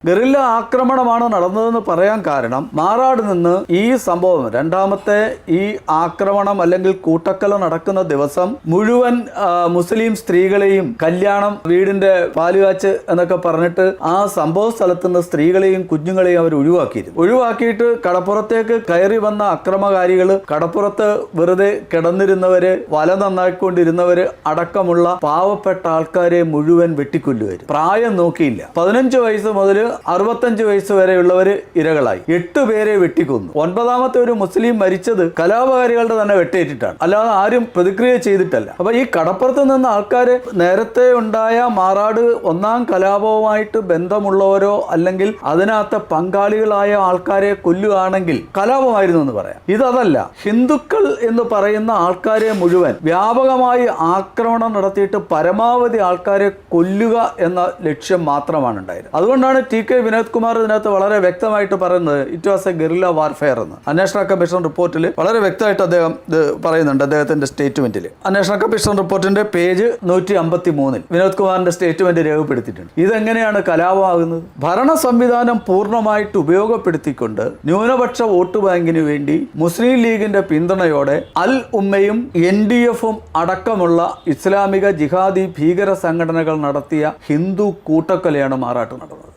Guerrilla ആക്രമണമാണ് നടന്നതെന്ന് പറയാൻ കാരണം മാറാട് നിന്ന് ഈ സംഭവം രണ്ടാമത്തെ ഈ ആക്രമണം അല്ലെങ്കിൽ കൂട്ടക്കൊല നടക്കുന്ന ദിവസം മുഴുവൻ മുസ്ലിം സ്ത്രീകളെയും കല്യാണം വീടിന്റെ പാലുകാച്ച് എന്നൊക്കെ പറഞ്ഞിട്ട് ആ സംഭവ സ്ഥലത്ത് നിന്ന് സ്ത്രീകളെയും കുഞ്ഞുങ്ങളെയും അവർ ഒഴിവാക്കിയിട്ട് കടപ്പുറത്തേക്ക് കയറി വന്ന അക്രമകാരികൾ കടപ്പുറത്ത് വെറുതെ കിടന്നിരുന്നവര് വല നന്നാക്കിക്കൊണ്ടിരുന്നവര് അടക്കമുള്ള പാവപ്പെട്ട ആൾക്കാരെ മുഴുവൻ വെട്ടിക്കൊല്ലുകയായിരുന്നു. പ്രായം നോക്കിയില്ല. 15 വയസ്സ് മുതൽ 65 വയസ്സ് വരെയുള്ളവര് ഇരകളായി. 8 പേരെ വെട്ടിക്കൊന്നു. 9ാമത്തെ ഒരു മുസ്ലിം മരിച്ചത് കലാപകാരികളുടെ തന്നെ വെട്ടേറ്റിട്ടാണ്, അല്ലാതെ ആരും പ്രതിക്രിയ ചെയ്തിട്ടല്ല. അപ്പൊ ഈ കടപ്പുറത്ത് നിന്ന് ആൾക്കാര് നേരത്തെ ഉണ്ടായ മാറാട് 1ാം കലാപവുമായിട്ട് ബന്ധമുള്ളവരോ അല്ലെങ്കിൽ അതിനകത്ത് പങ്കാളികളായ ആൾക്കാരെ കൊല്ലുകയാണെങ്കിൽ കലാപമായിരുന്നു എന്ന് പറയാം. ഇതല്ല, ഹിന്ദുക്കൾ എന്ന് പറയുന്ന ആൾക്കാരെ മുഴുവൻ വ്യാപകമായി ആക്രമണം നടത്തിയിട്ട് പരമാവധി ആൾക്കാരെ കൊല്ലുക എന്ന ലക്ഷ്യം മാത്രമാണ് ഉണ്ടായിരുന്നത്. അതുകൊണ്ടാണ് ടി.കെ. വിനോദ് കുമാർ ഇതിനകത്ത് വളരെ വ്യക്തമായിട്ട് പറയുന്നത് it was A guerrilla warfare എന്ന്. അന്വേഷണ കമ്മീഷൻ റിപ്പോർട്ടിൽ വളരെ വ്യക്തമായിട്ട് അദ്ദേഹം ഇത് പറയുന്നുണ്ട്. അദ്ദേഹത്തിന്റെ സ്റ്റേറ്റ്മെന്റിൽ അന്വേഷണ കമ്മീഷൻ റിപ്പോർട്ടിന്റെ പേജ് 153 വിനോദ് കുമാറിന്റെ സ്റ്റേറ്റ്മെന്റ് രേഖപ്പെടുത്തിയിട്ടുണ്ട്. ഇതെങ്ങനെയാണ് കലാപമാകുന്നത്? ഭരണ സംവിധാനം പൂർണ്ണമായിട്ട് ഉപയോഗപ്പെടുത്തിക്കൊണ്ട് ന്യൂനപക്ഷ വോട്ട് ബാങ്കിന് വേണ്ടി മുസ്ലിം ലീഗിന്റെ പിന്തുണയോടെ അൽ ഉമ്മയും NDF-ഉം അടക്കമുള്ള ഇസ്ലാമിക ജിഹാദി ഭീകര സംഘടനകൾ നടത്തിയ ഹിന്ദു കൂട്ടക്കൊലയാണ് മാറാട്ട് നടന്നത്.